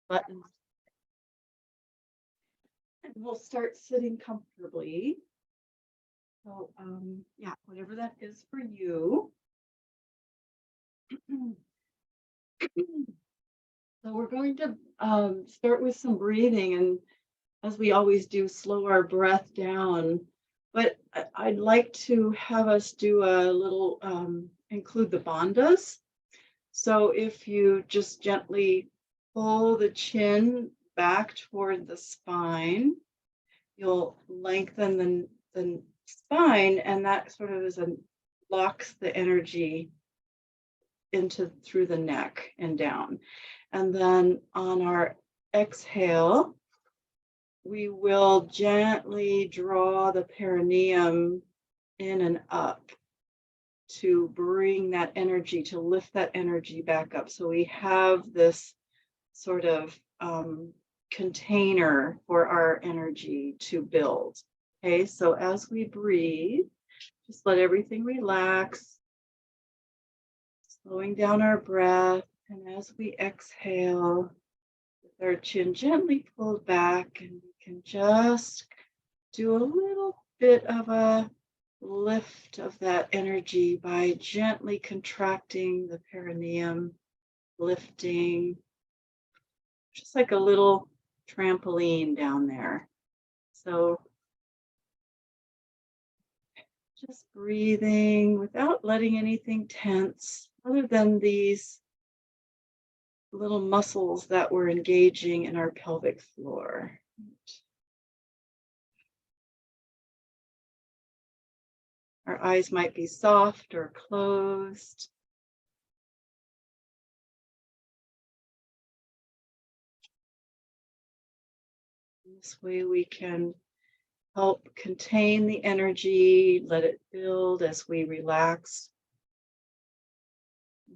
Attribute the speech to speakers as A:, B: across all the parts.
A: buttons. And we'll start sitting comfortably. So, yeah, whatever that is for you. So we're going to start with some breathing, and as we always do, slow our breath down. But I'd like to have us do a little, include the bandhas. So if you just gently pull the chin back toward the spine, you'll lengthen the spine, and that sort of locks the energy into through the neck and down. And then on our exhale, we will gently draw the perineum in and up to bring that energy, to lift that energy back up. So we have this sort of container for our energy to build. Okay, so as we breathe, just let everything relax, slowing down our breath. And as we exhale, with our chin gently pulled back, and we can just do a little bit of a lift of that energy by gently contracting the perineum, lifting, just like a little trampoline down there. So just breathing without letting anything tense, other than these little muscles that we're engaging in our pelvic floor. Our eyes might be soft or closed. This way we can help contain the energy, let it build as we relax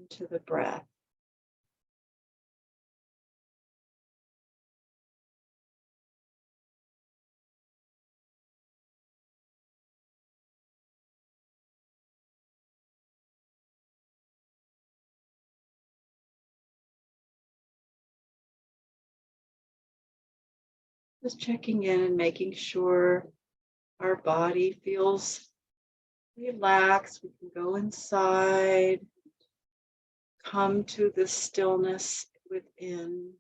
A: into the breath. Just checking in and making sure our body feels relaxed. We can go inside, come to the stillness within.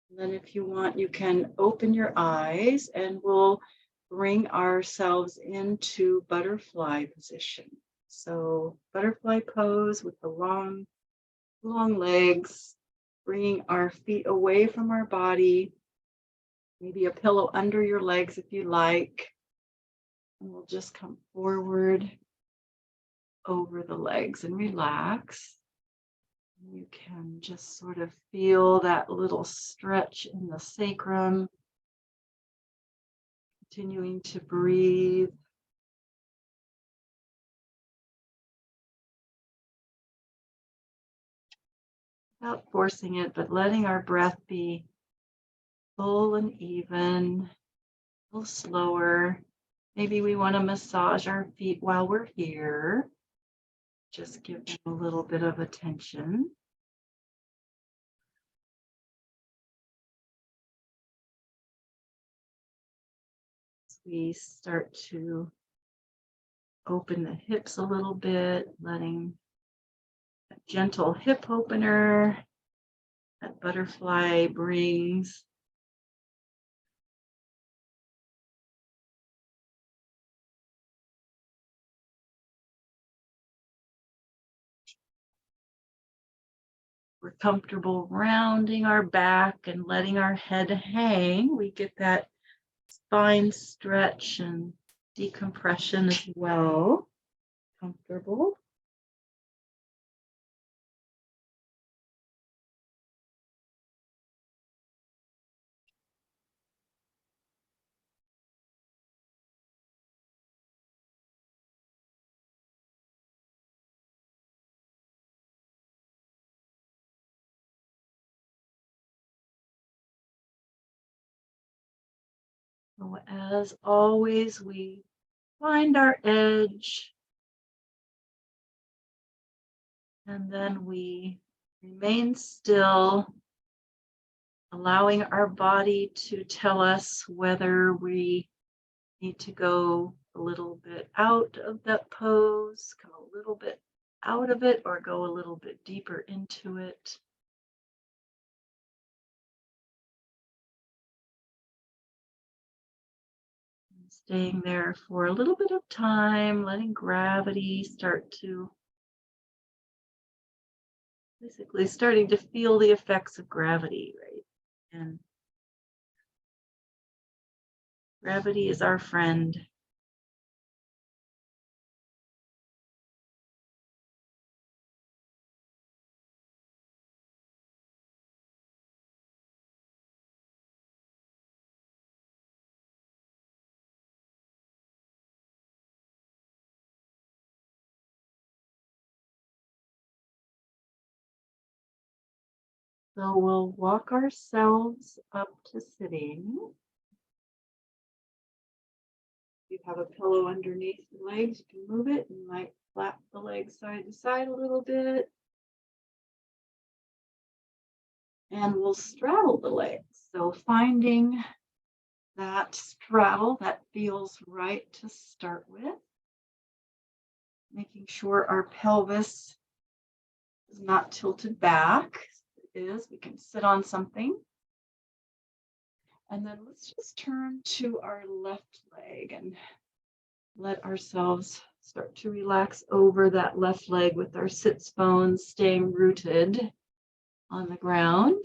A: And then if you want, you can open your eyes, and we'll bring ourselves into butterfly position. So butterfly pose with the long legs, bringing our feet away from our body, maybe a pillow under your legs if you like. And we'll just come forward over the legs and relax. You can just sort of feel that little stretch in the sacrum. Continuing to breathe. Without forcing it, but letting our breath be full and even, a little slower. Maybe we want to massage our feet while we're here. Just give them a little bit of attention. As we start to open the hips a little bit, letting a gentle hip opener that butterfly brings. We're comfortable rounding our back and letting our head hang. We get that spine stretch and decompression as well. Comfortable. So as always, we find our edge and then we remain still, allowing our body to tell us whether we need to go a little bit out of that pose, come a little bit out of it, or go a little bit deeper into it. And staying there for a little bit of time, letting gravity start to, basically starting to feel the effects of gravity, right? And gravity is our friend. So we'll walk ourselves up to sitting. If you have a pillow underneath the legs, you can move it. You might flap the legs side to side a little bit. And we'll straddle the legs. So finding that straddle that feels right to start with. Making sure our pelvis is not tilted back. It is. We can sit on something. And then let's just turn to our left leg and let ourselves start to relax over that left leg with our sits bones staying rooted on the ground.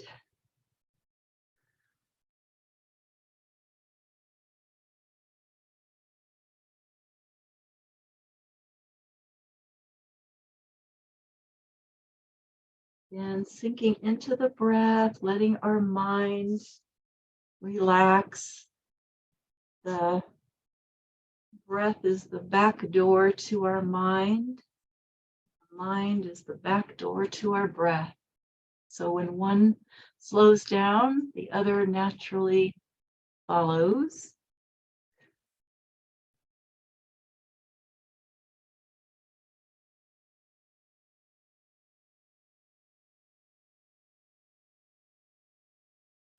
A: And sinking into the breath, letting our mind relax. The breath is the back door to our mind. The mind is the back door to our breath. So when one slows down, the other naturally follows.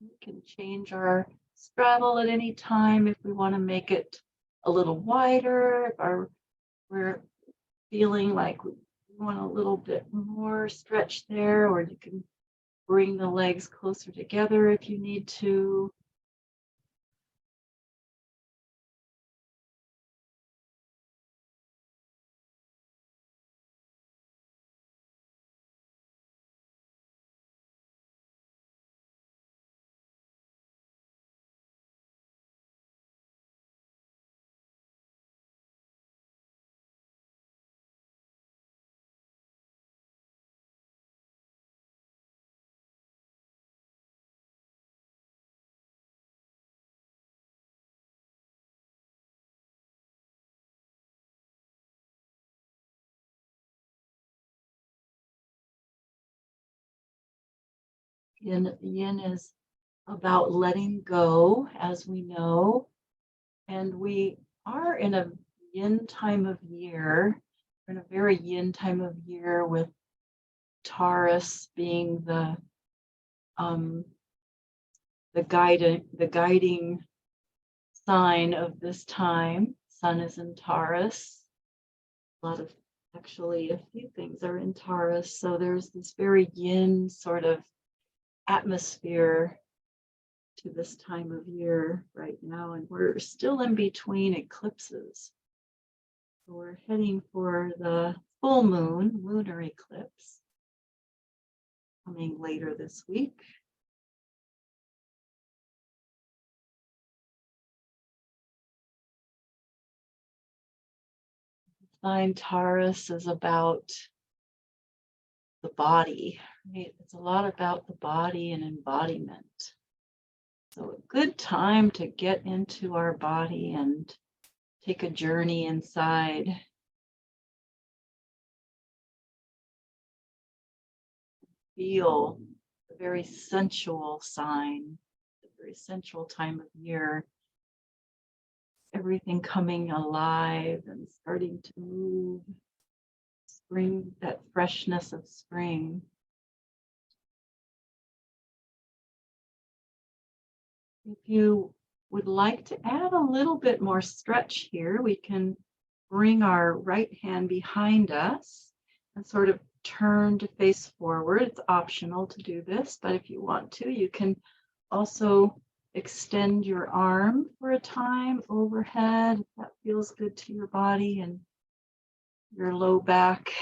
A: We can change our straddle at any time if we want to make it a little wider, if we're feeling like we want a little bit more stretch there, or you can bring the legs closer together if you need to. Yin is about letting go, as we know, and we are in a yin time of year. We're in a very yin time of year with Taurus being the guiding sign of this time. Sun is in Taurus. Actually, a few things are in Taurus. So there's this very yin sort of atmosphere to this time of year right now. And we're still in between eclipses. So we're heading for the full moon, lunar eclipse, coming later this week. Sign Taurus is about the body, right? It's a lot about the body and embodiment. So a good time to get into our body and take a journey inside. Feel a very sensual sign, a very sensual time of year. everything coming alive and starting to move. Spring, that freshness of spring. If you would like to add a little bit more stretch here, we can bring our right hand behind us and sort of turn to face forward. It's optional to do this, but if you want to, you can also extend your arm for a time overhead if that feels good to your body and your low back.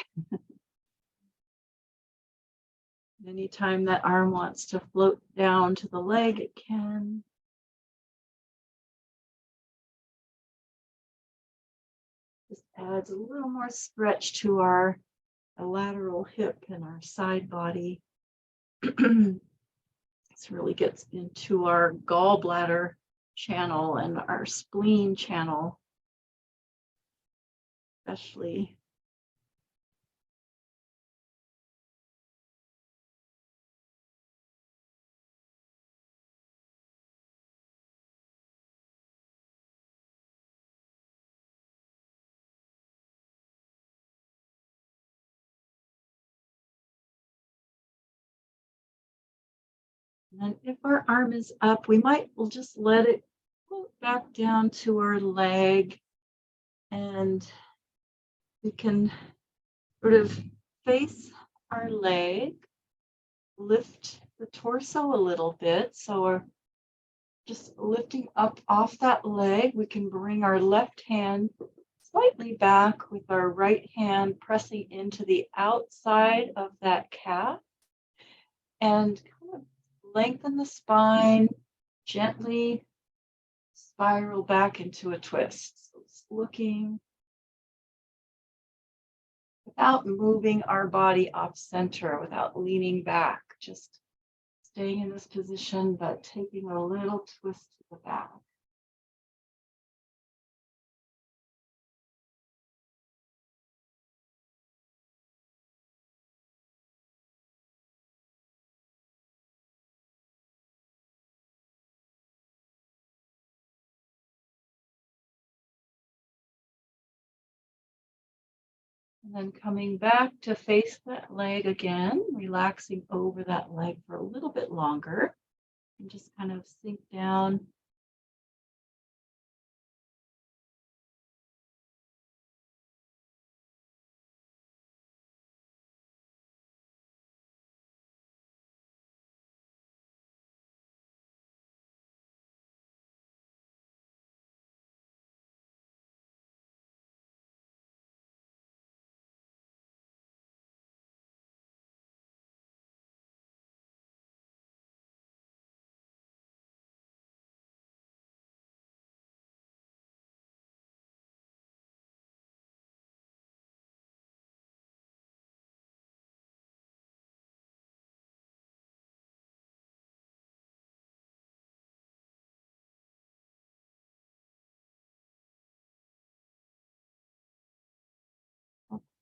A: Anytime that arm wants to float down to the leg, it can. Just adds a little more stretch to our lateral hip and our side body. This really gets into our gallbladder channel and our spleen channel, especially. And then if our arm is up, we'll just let it float back down to our leg, and we can sort of face our leg, lift the torso a little bit. So we're just lifting up off that leg. We can bring our left hand slightly back with our right hand pressing into the outside of that calf, and kind of lengthen the spine, gently spiral back into a twist. So it's looking without moving our body off center, without leaning back, just staying in this position, but taking a little twist to the back. And then coming back to face that leg again, relaxing over that leg for a little bit longer, and just kind of sink down.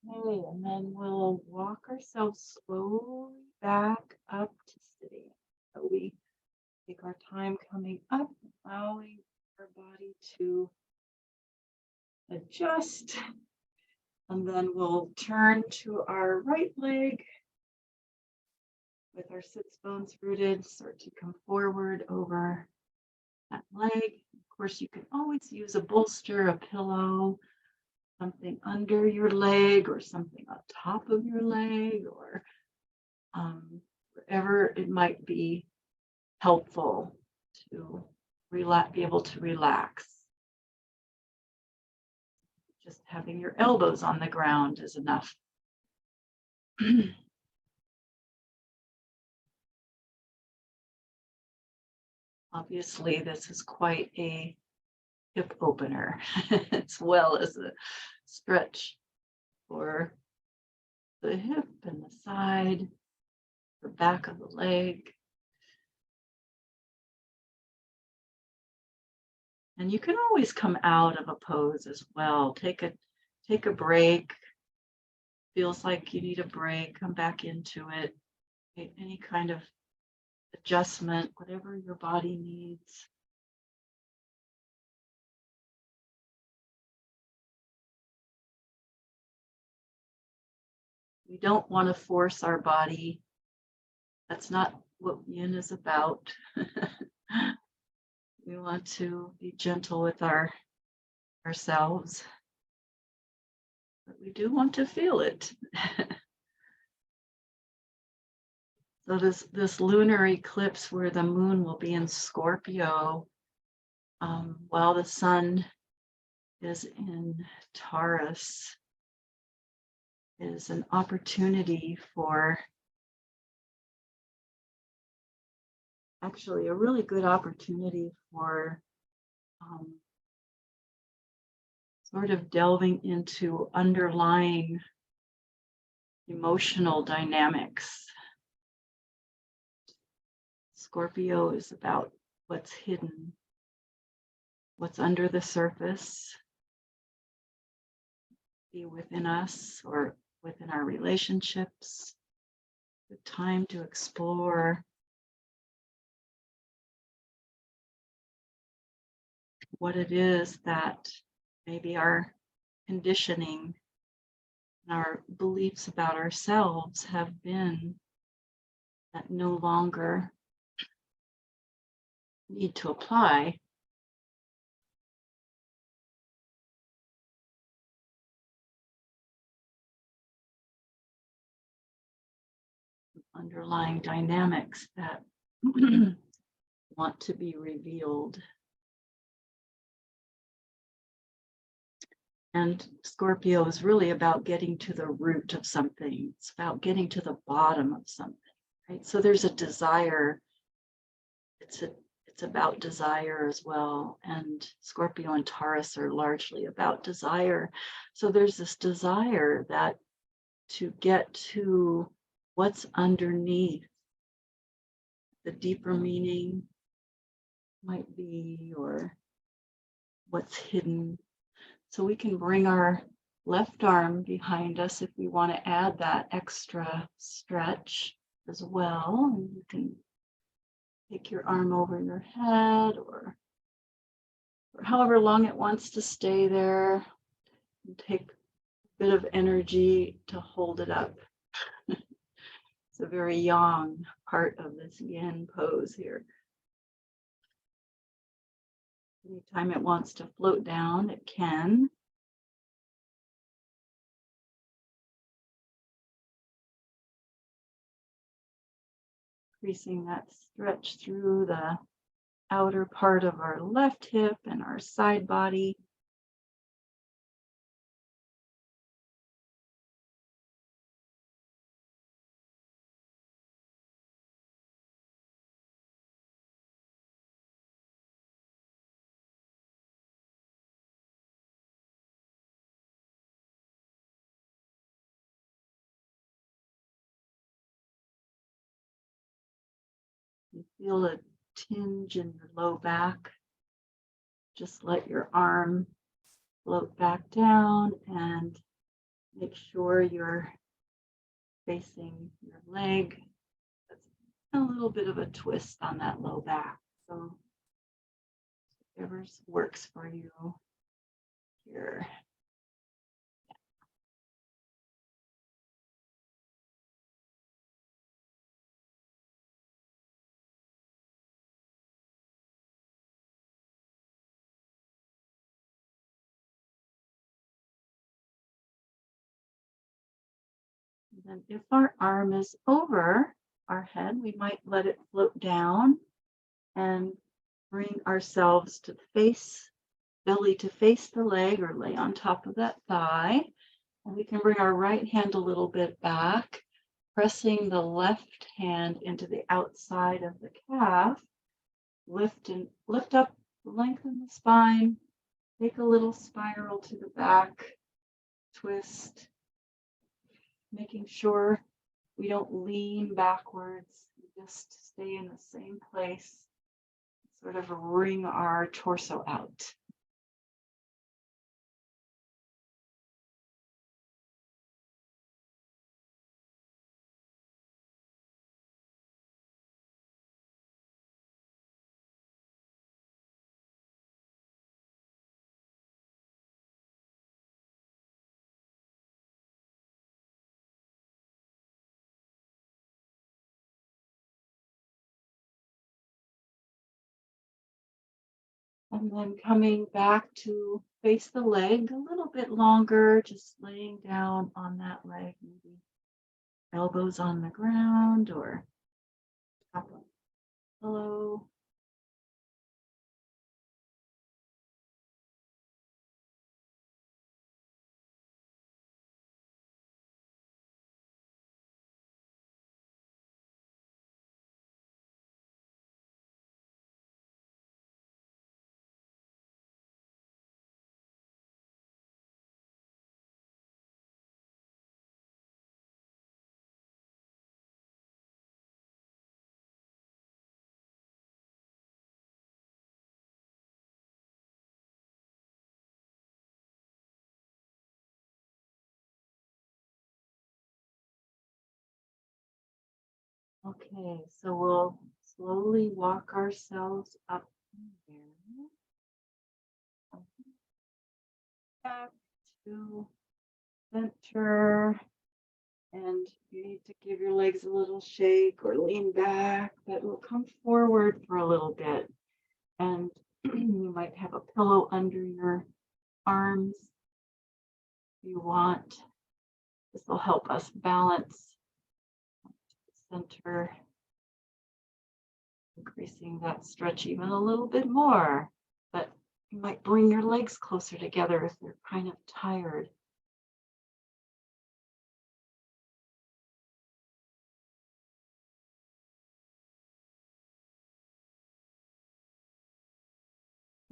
A: Okay, and then we'll walk ourselves slowly back up to sitting. So we take our time coming up, allowing our body to adjust. And then we'll turn to our right leg with our sits bones rooted, start to come forward over that leg. Of course, you can always use a bolster, a pillow, something under your leg or something on top of your leg, or wherever it might be helpful to be able to relax. Just having your elbows on the ground is enough. Obviously, this is quite a hip opener, as well as a stretch for the hip and the side, the back of the leg. And you can always come out of a pose as well. Take a break. Feels like you need a break, come back into it. Any kind of adjustment, whatever your body needs. We don't want to force our body. That's not what yin is about. We want to be gentle with ourselves, but we do want to feel it. So this lunar eclipse where the moon will be in Scorpio, while the sun is in Taurus, is an opportunity for, actually a really good opportunity for sort of delving into underlying emotional dynamics. Scorpio is about what's hidden, what's under the surface, be within us or within our relationships. The time to explore what it is that maybe our conditioning and our beliefs about ourselves have been that no longer need to apply. Underlying dynamics that want to be revealed. And Scorpio is really about getting to the root of something. It's about getting to the bottom of something, right? So there's a desire. It's about desire as well. And Scorpio and Taurus are largely about desire. So there's this desire that to get to what's underneath, the deeper meaning might be, or what's hidden. So we can bring our left arm behind us if we want to add that extra stretch as well. And you can take your arm over your head or however long it wants to stay there, and take a bit of energy to hold it up. It's a very yang part of this yin pose here. Anytime it wants to float down, it can. Increasing that stretch through the outer part of our left hip and our side body. You feel a tinge in your low back. Just let your arm float back down and make sure you're facing your leg. That's a little bit of a twist on that low back. So whatever works for you here. And then if our arm is over our head, we might let it float down and bring ourselves to face, belly to face the leg or lay on top of that thigh. And we can bring our right hand a little bit back, pressing the left hand into the outside of the calf. Lift up, lengthen the spine, take a little spiral to the back, twist, making sure we don't lean backwards, we just stay in the same place, sort of wring our torso out. And then coming back to face the leg a little bit longer, just laying down on that leg, maybe elbows on the ground or top of the pillow. Okay, so we'll slowly walk ourselves up here, back to center, and you need to give your legs a little shake or lean back, but we'll come forward for a little bit, and you might have a pillow under your arms if you want. This will help us balance center, increasing that stretch even a little bit more, but you might bring your legs closer together if they're kind of tired.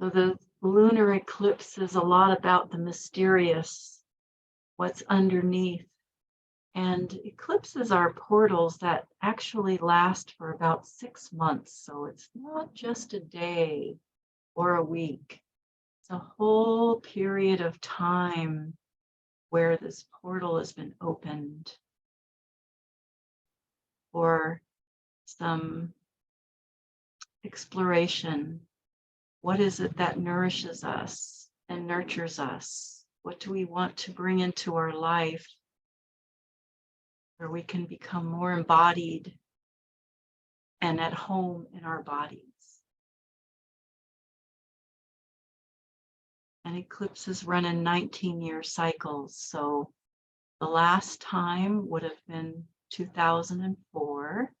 A: So the lunar eclipse is a lot about the mysterious, what's underneath. And eclipses are portals that actually last for about 6 months. So it's not just a day or a week. It's a whole period of time where this portal has been opened for some exploration. What is it that nourishes us and nurtures us? What do we want to bring into our life where we can become more embodied and at home in our bodies? And eclipses run in 19-year cycles. So the last time would have been 2004.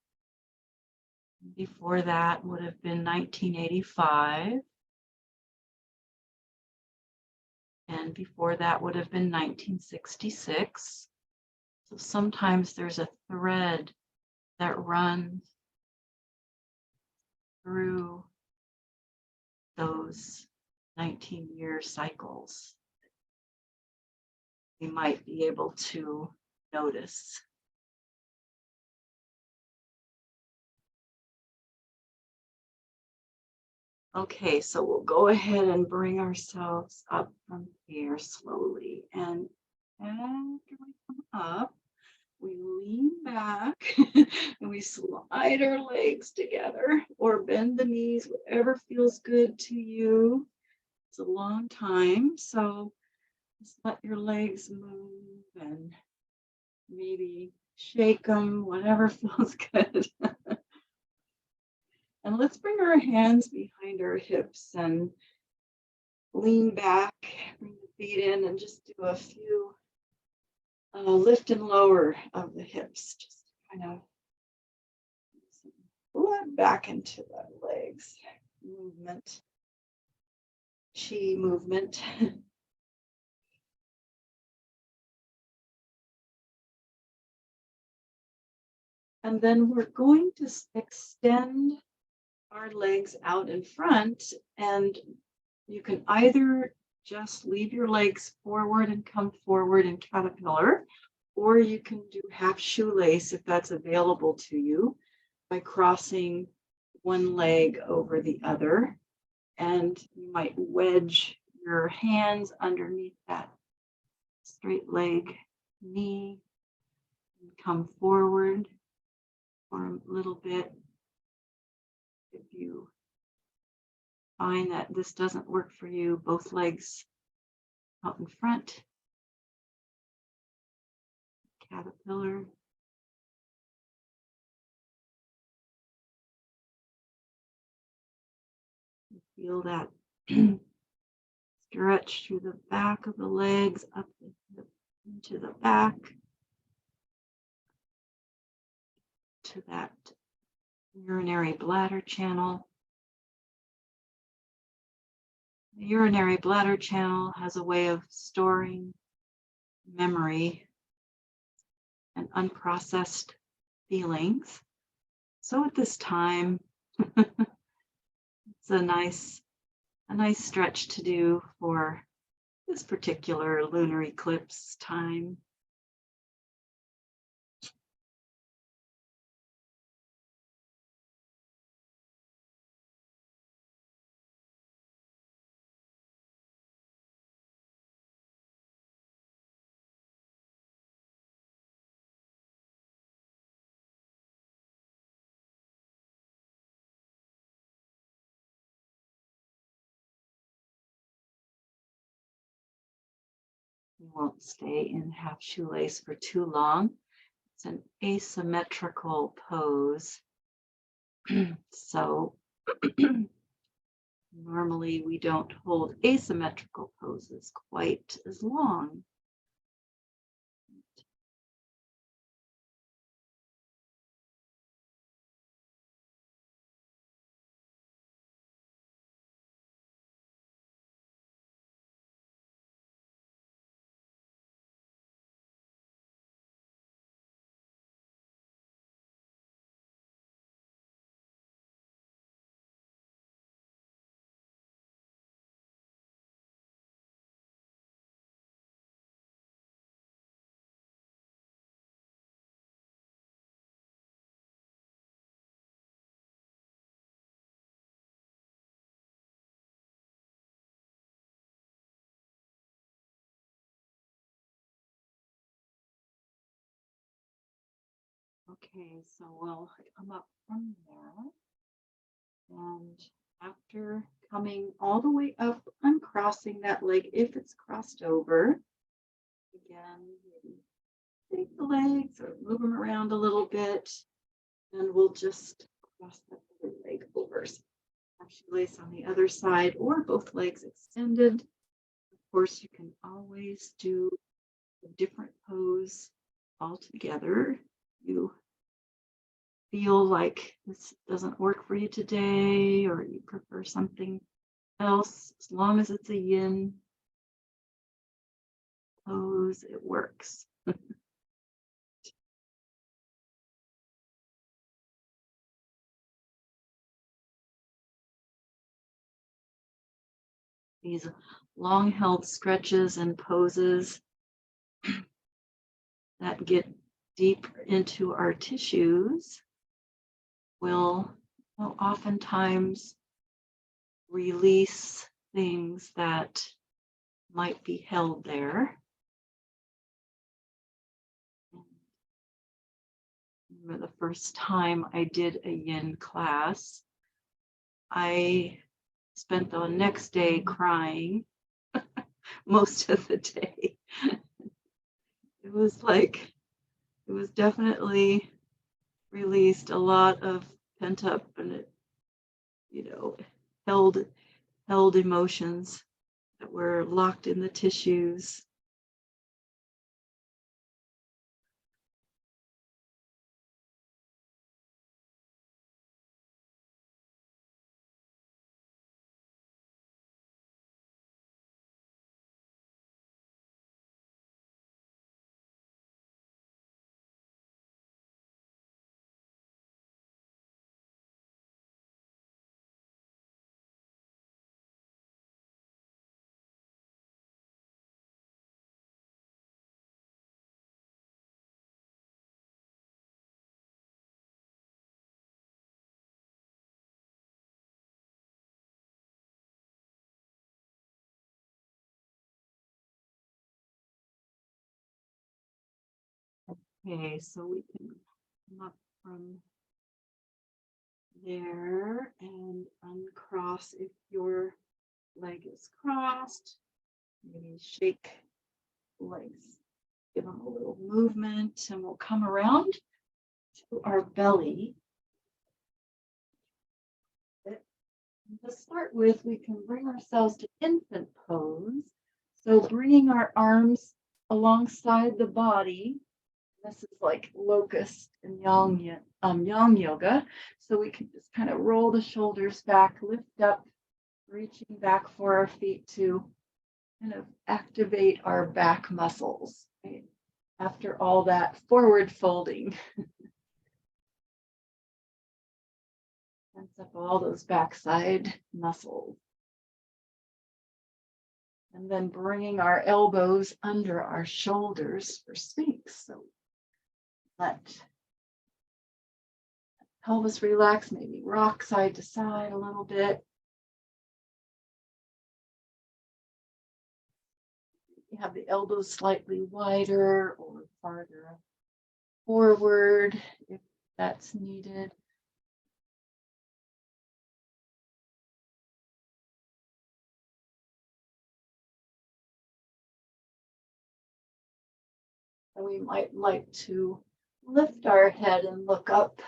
A: Before that would have been 1985. And before that would have been 1966. So sometimes there's a thread that runs through those 19-year cycles. We might be able to notice. Okay, so we'll go ahead and bring ourselves up from here slowly. And after we come up, we lean back and we slide our legs together or bend the knees, whatever feels good to you. It's a long time, so just let your legs move and maybe shake them, whatever feels good. And let's bring our hands behind our hips and lean back, bring the feet in, and just do a few lift and lower of the hips. Just kind of blood back into the legs. Movement, chi movement. And then we're going to extend our legs out in front, and you can either just leave your legs forward and come forward in caterpillar, or you can do half shoelace if that's available to you by crossing one leg over the other. And you might wedge your hands underneath that straight leg knee and come forward for a little bit. If you find that this doesn't work for you, both legs out in front, caterpillar. Feel that Stretch through the back of the legs, up into the back, to that urinary bladder channel. The urinary bladder channel has a way of storing memory and unprocessed feelings. So at this time, it's a nice stretch to do for this particular lunar eclipse time. You won't stay in half shoelace for too long. It's an asymmetrical pose. So normally we don't hold asymmetrical poses quite as long. Okay, so we'll come up from there. And after coming all the way up, uncrossing that leg, if it's crossed over, again, maybe take the legs or move them around a little bit, and we'll just cross that other leg over. So have shoelace on the other side or both legs extended. Of course, you can always do a different pose altogether. You feel like this doesn't work for you today, or you prefer something else, as long as it's a yin pose, it works. These long held stretches and poses that get deep into our tissues will oftentimes release things that might be held there. I remember the first time I did a yin class, I spent the next day crying most of the day. It was definitely released a lot of pent up and it, held emotions that were locked in the tissues. Okay, so we can come up from there and uncross if your leg is crossed. Maybe shake legs, give them a little movement, and we'll come around to our belly. To start with, we can bring ourselves to infant pose. So bringing our arms alongside the body. This is like locust and yang yoga. So we can just kind of roll the shoulders back, lift up, reaching back for our feet to kind of activate our back muscles, right? After all that forward folding. Tense up all those backside muscles. And then bringing our elbows under our shoulders for Sphinx. So let pelvis relax, maybe rock side to side a little bit. You have the elbows slightly wider or farther forward if that's needed. And we might like to lift our head and look up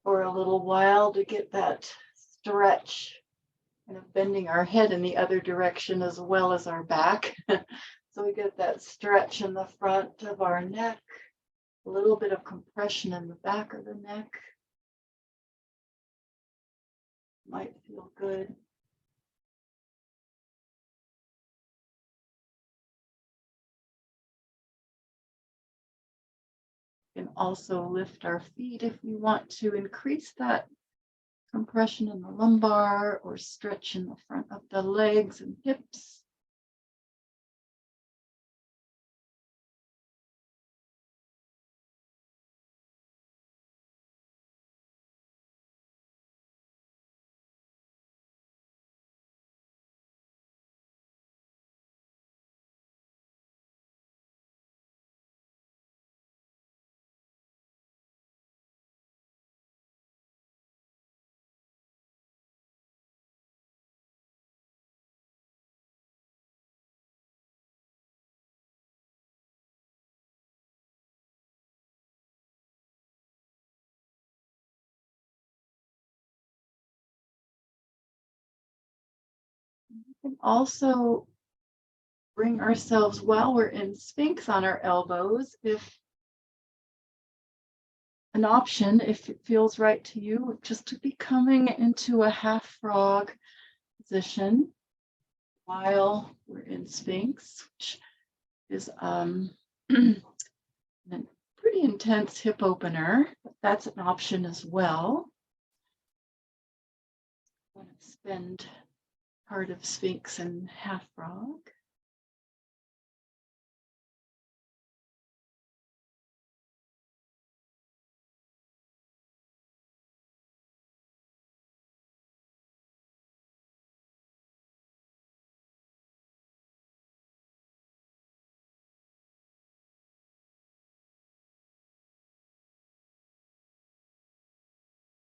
A: for a little while to get that stretch, kind of bending our head in the other direction as well as our back. So we get that stretch in the front of our neck, a little bit of compression in the back of the neck. Might feel good. We can also lift our feet if we want to increase that compression in the lumbar or stretch in the front of the legs and hips. We can also bring ourselves while we're in Sphinx on our elbows, if an option, if it feels right to you, just to be coming into a half frog position while we're in Sphinx, which is a pretty intense hip opener, but that's an option as well. I want to spend part of Sphinx and half frog.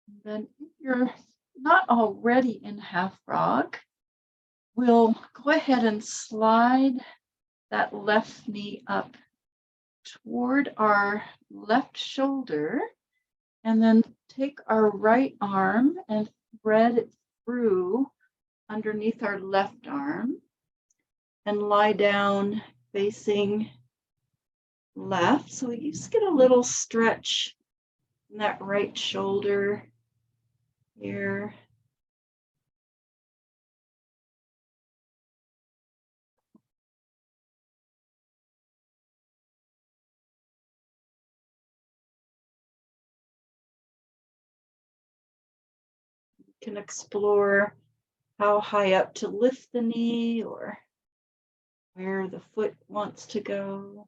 A: And then if you're not already in half frog, we'll go ahead and slide that left knee up toward our left shoulder, and then take our right arm and thread it through underneath our left arm and lie down facing left. So you just get a little stretch in that right shoulder here. You can explore how high up to lift the knee or where the foot wants to go.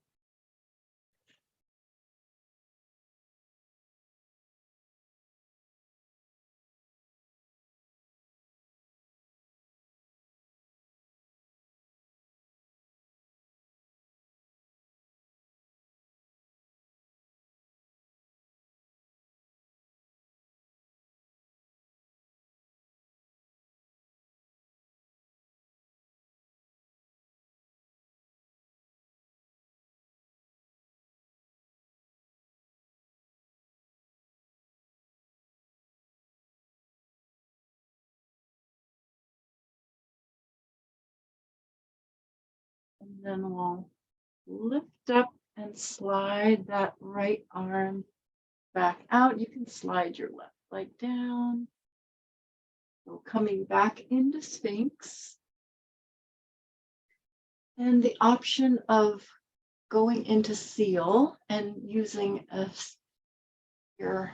A: And then we'll lift up and slide that right arm back out. You can slide your left leg down. So coming back into Sphinx. And the option of going into Seal and using your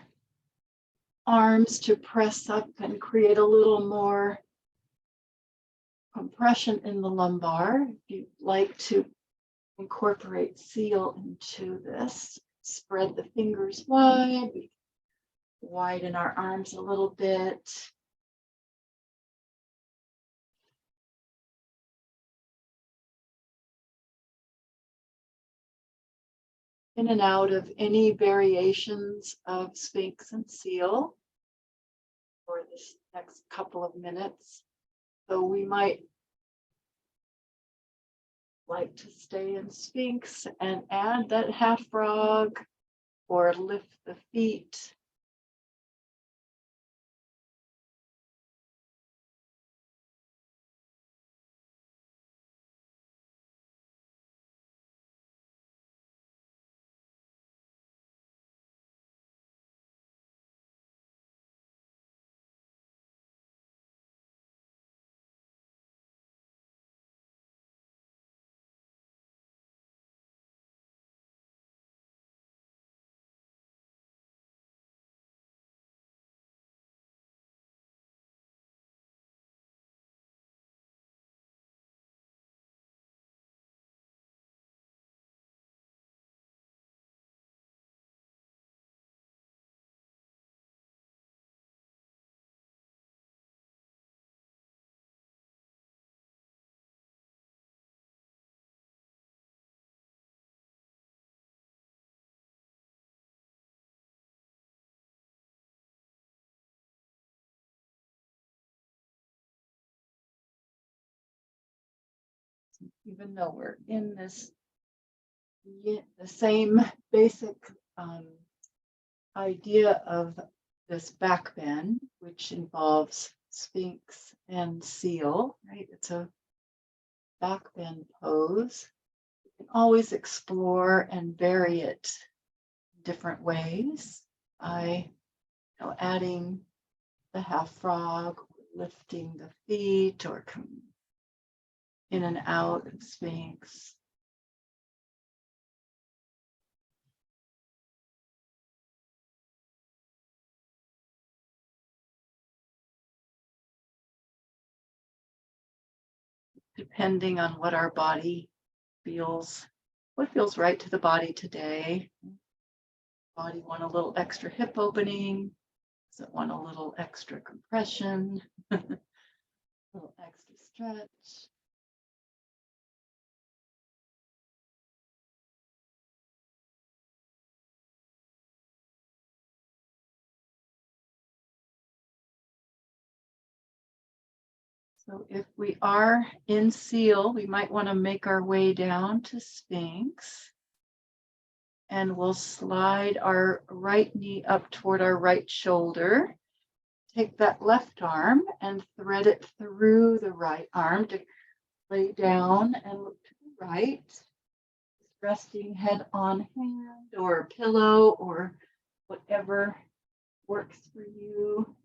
A: arms to press up and create a little more compression in the lumbar. If you'd like to incorporate Seal into this, spread the fingers wide, widen our arms a little bit. In and out of any variations of Sphinx and Seal for this next couple of minutes. So we might like to stay in Sphinx and add that half frog or lift the feet. Even though we're in this, the same basic idea of this back bend, which involves Sphinx and Seal, right? It's a back bend pose. You can always explore and vary it different ways by adding the half frog, lifting the feet, or coming in and out of Sphinx. Depending on what our body feels, what feels right to the body today. Body want a little extra hip opening? Does it want a little extra compression? A little extra stretch? So if we are in Seal, we might want to make our way down to Sphinx. And we'll slide our right knee up toward our right shoulder. Take that left arm and thread it through the right arm to lay down and look to the right. Resting head on hand or pillow or whatever works for you.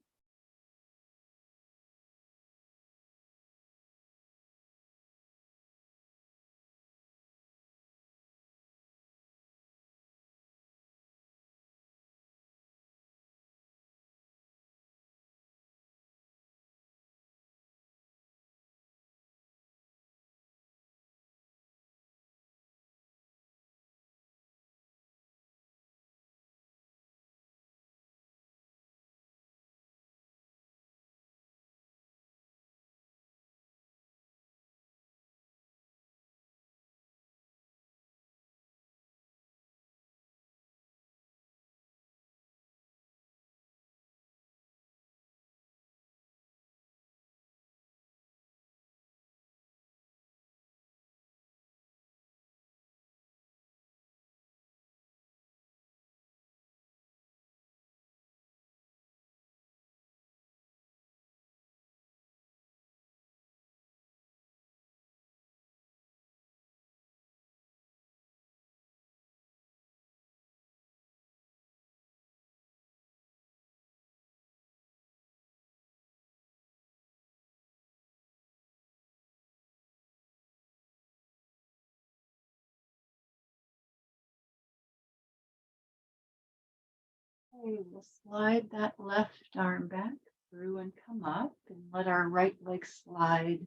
A: Okay, we'll slide that left arm back through and come up and let our right leg slide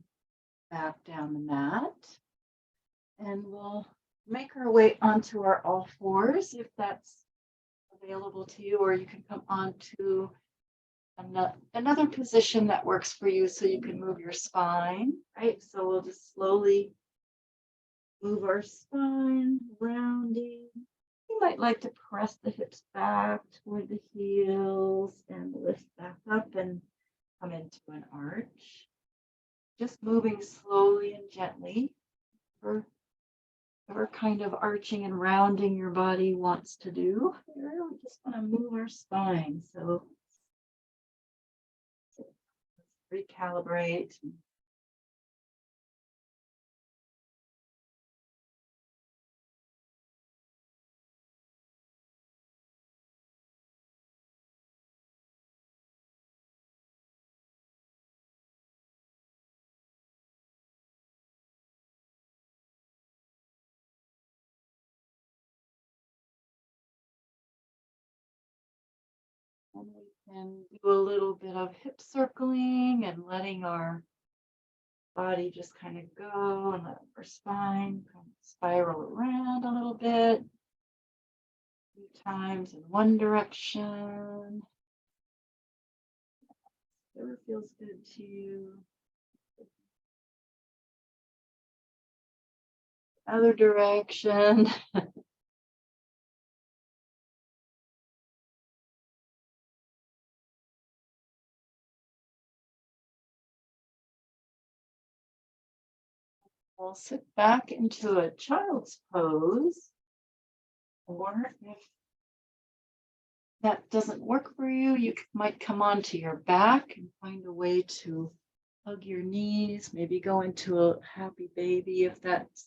A: back down the mat. And we'll make our way onto our all fours if that's available to you, or you can come onto another position that works for you so you can move your spine, right? So we'll just slowly move our spine, rounding. You might like to press the hips back toward the heels and lift back up and come into an arch. Just moving slowly and gently for whatever kind of arching and rounding your body wants to do. Here, we just want to move our spine. So let's recalibrate. And we can do a little bit of hip circling and letting our body just kind of go and let our spine kind of spiral around a little bit. A few times in one direction. Whatever feels good to you. Other direction. We'll sit back into a child's pose, or if that doesn't work for you, you might come onto your back and find a way to hug your knees, maybe go into a happy baby if that's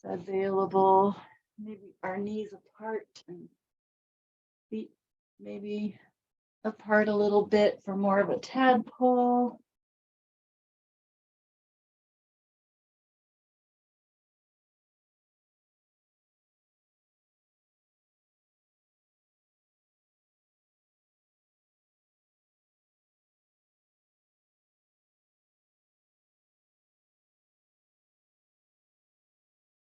A: available. Maybe our knees apart and feet maybe apart a little bit for more of a tadpole.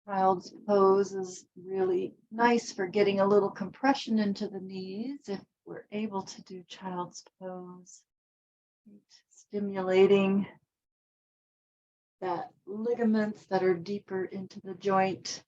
A: Child's pose is really nice for getting a little compression into the knees if we're able to do child's pose. Stimulating that ligaments that are deeper into the joint.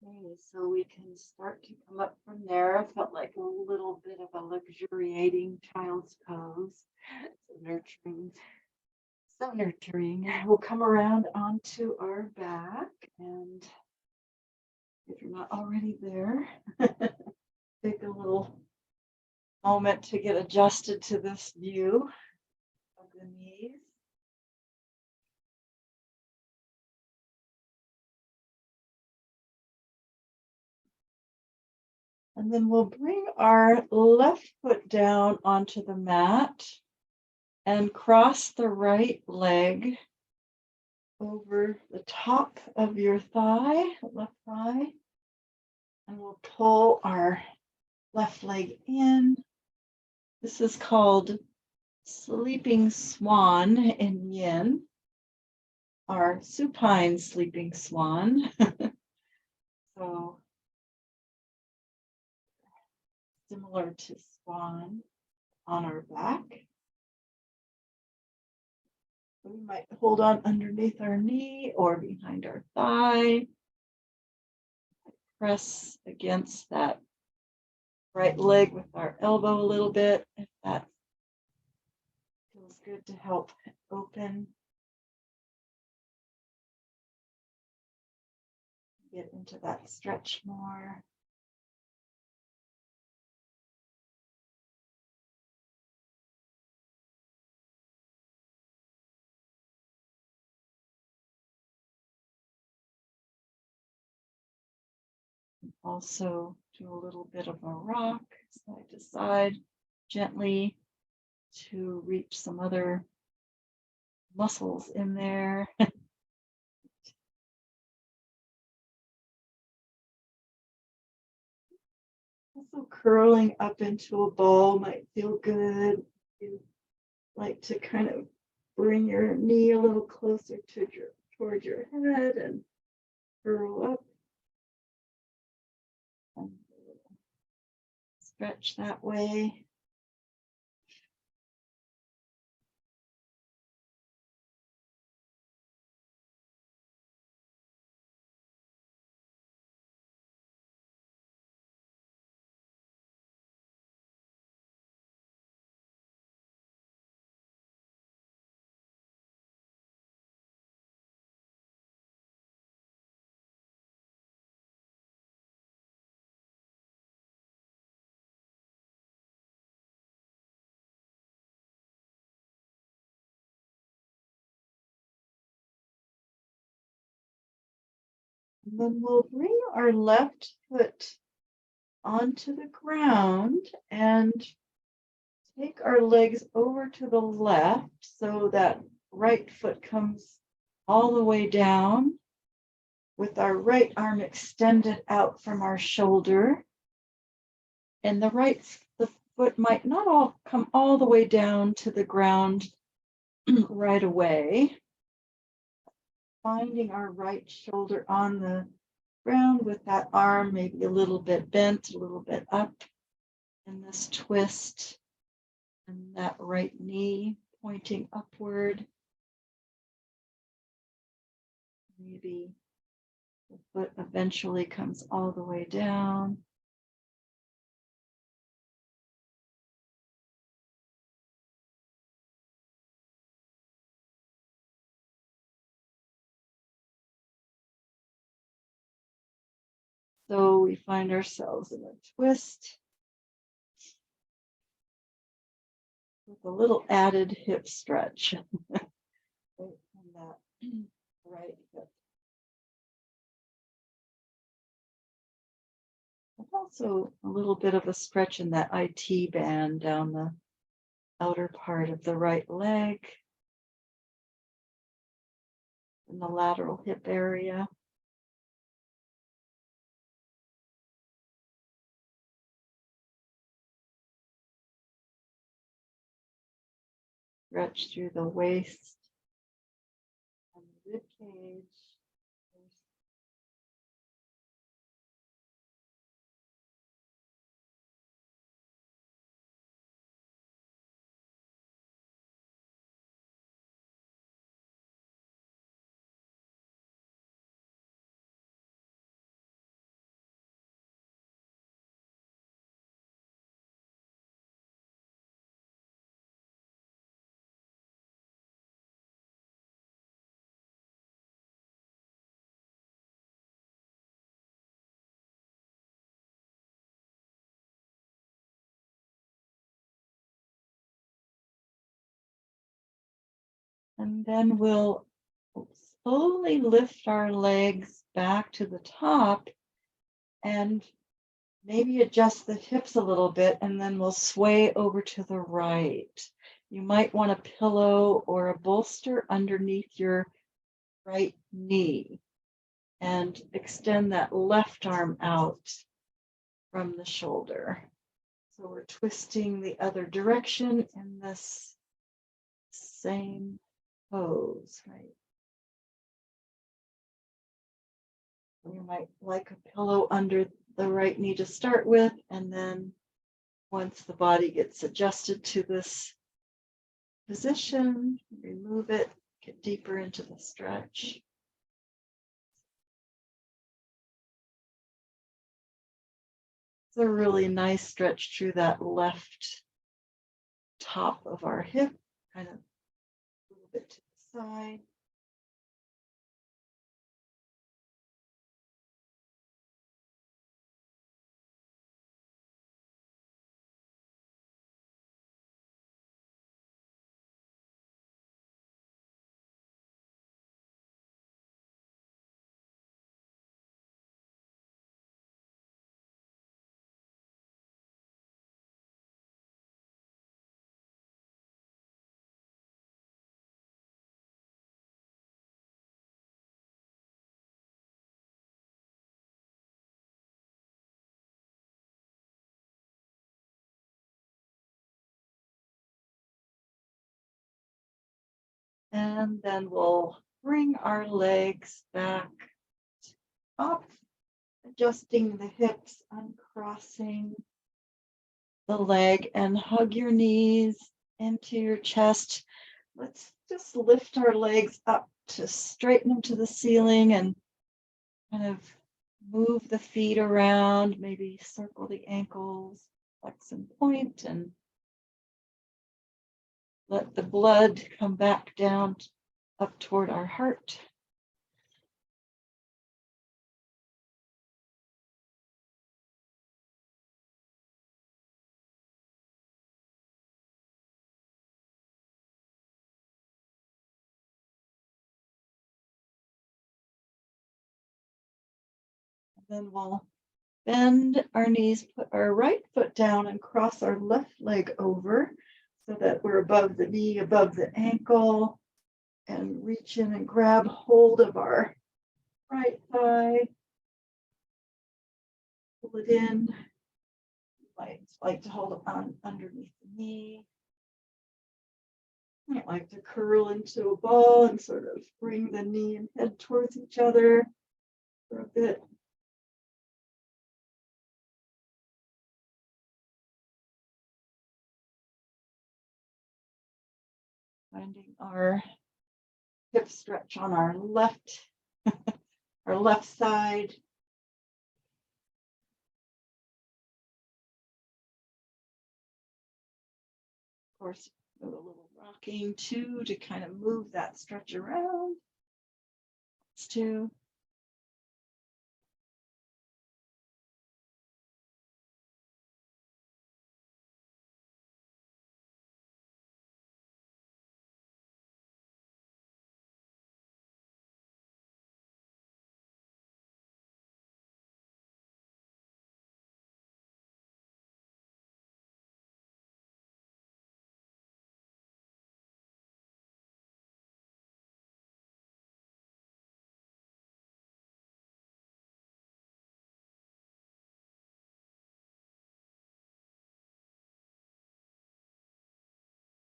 A: Okay, so we can start to come up from there. I felt like a little bit of a luxuriating child's pose. So nurturing, so nurturing. We'll come around onto our back, and if you're not already there, take a little moment to get adjusted to this view of the knees. And then we'll bring our left foot down onto the mat and cross the right leg over the top of your thigh, left thigh. And we'll pull our left leg in. This is called Sleeping Swan in Yin, our supine sleeping swan. So similar to swan on our back. We might hold on underneath our knee or behind our thigh. Press against that right leg with our elbow a little bit if that feels good to help open. Get into that stretch more. Also do a little bit of a rock side to side, gently to reach some other muscles in there. Also curling up into a ball might feel good. You like to kind of bring your knee a little closer to toward your head and curl up. And stretch that way. And then we'll bring our left foot onto the ground and take our legs over to the left so that right foot comes all the way down with our right arm extended out from our shoulder. And the foot might not all come all the way down to the ground right away. Finding our right shoulder on the ground with that arm maybe a little bit bent, a little bit up in this twist, and that right knee pointing upward. Maybe the foot eventually comes all the way down. So we find ourselves in a twist with a little added hip stretch. Right from that right hip. And also a little bit of a stretch in that IT band down the outer part of the right leg. In the lateral hip area. Stretch through the waist and the rib cage. And then we'll slowly lift our legs back to the top and maybe adjust the hips a little bit, and then we'll sway over to the right. You might want a pillow or a bolster underneath your right knee and extend that left arm out from the shoulder. So we're twisting the other direction in this same pose, right? You might like a pillow under the right knee to start with, and then once the body gets adjusted to this position, remove it, get deeper into the stretch. It's a really nice stretch through that left top of our hip, kind of a little bit to the side. And then we'll bring our legs back up, adjusting the hips, uncrossing the leg, and hug your knees into your chest. Let's just lift our legs up to straighten them to the ceiling and kind of move the feet around, maybe circle the ankles, flex and point, and let the blood come back down up toward our heart. Then we'll bend our knees, put our right foot down, and cross our left leg over so that we're above the knee, above the ankle, and reach in and grab hold of our right thigh. Pull it in. You might like to hold it on underneath the knee. You might like to curl into a ball and sort of bring the knee and head towards each other for a bit. Finding our hip stretch on our left side. Of course, do a little rocking too to kind of move that stretch around. Let's do.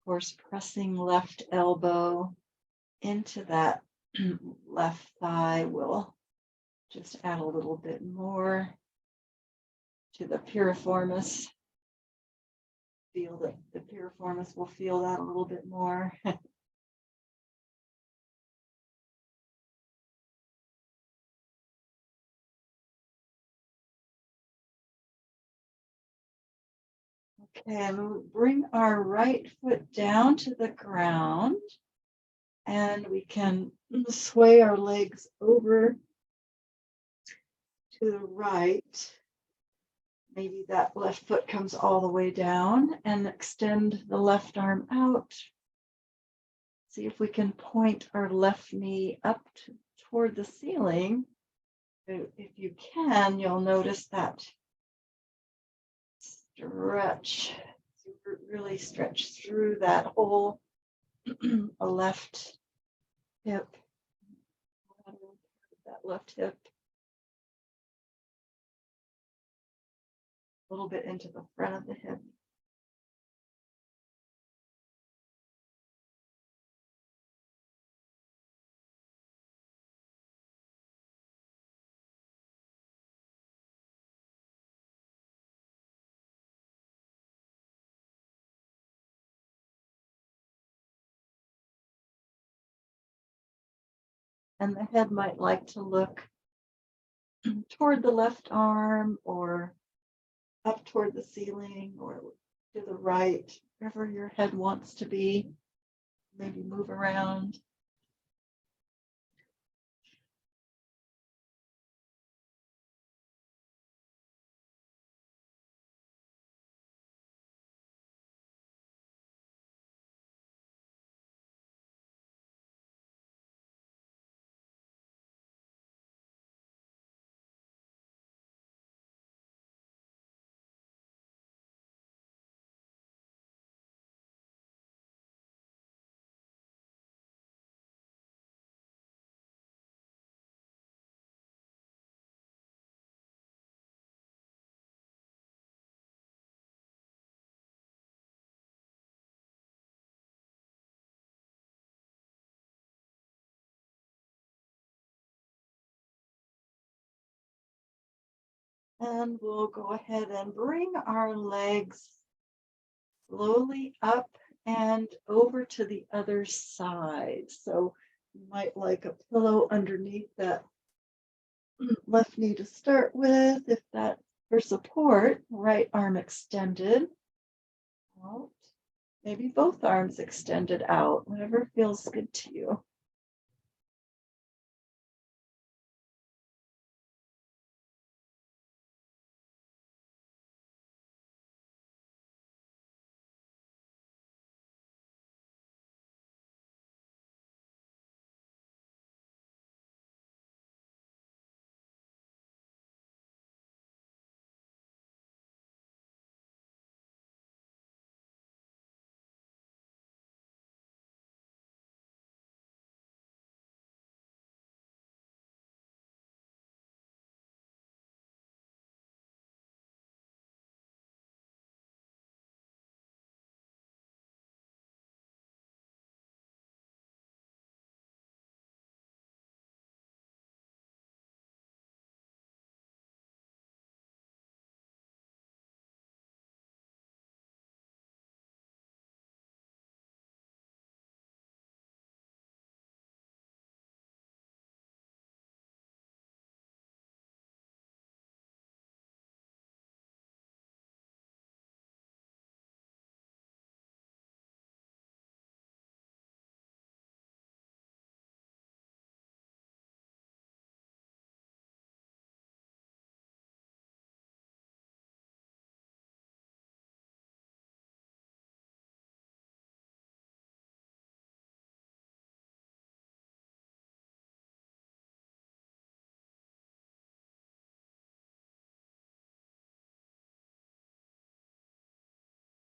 A: Of course, pressing left elbow into that left thigh will just add a little bit more to the piriformis. Feel that the piriformis will feel that a little bit more. Okay, and we'll bring our right foot down to the ground, and we can sway our legs over to the right. Maybe that left foot comes all the way down, and extend the left arm out. See if we can point our left knee up toward the ceiling. If you can, you'll notice that stretch. Really stretch through that whole left hip. That left hip. A little bit into the front of the hip. And the head might like to look toward the left arm or up toward the ceiling or to the right, wherever your head wants to be. Maybe move around. And we'll go ahead and bring our legs slowly up and over to the other side. So you might like a pillow underneath that left knee to start with, if that for support, right arm extended out. Maybe both arms extended out, whatever feels good to you.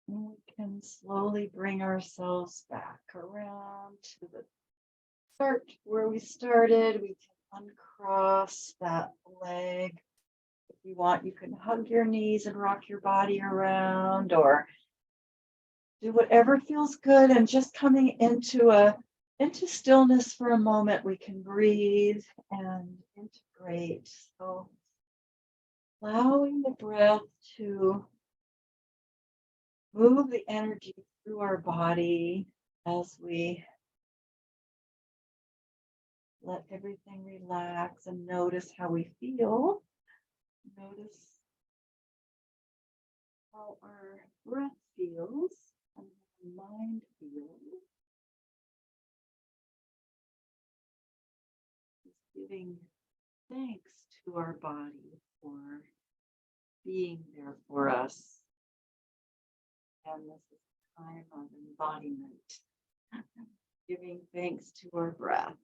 A: And we can slowly bring ourselves back around to the start where we started. We can uncross that leg. If you want, you can hug your knees and rock your body around, or do whatever feels good. And just coming into stillness for a moment, we can breathe and integrate. So allowing the breath to move the energy through our body as we let everything relax and notice how we feel. Notice how our breath feels and how our mind feels. Just giving thanks to our body for being there for us. And this is time of embodiment. giving thanks to our breath,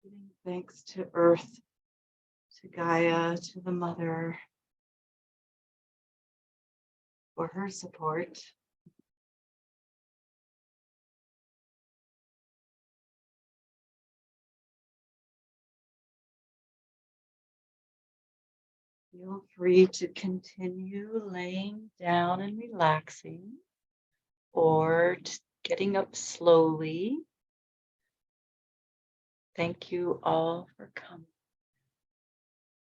A: giving thanks to Earth, to Gaia, to the Mother for her support. Feel free to continue laying down and relaxing or getting up slowly. Thank you all for coming.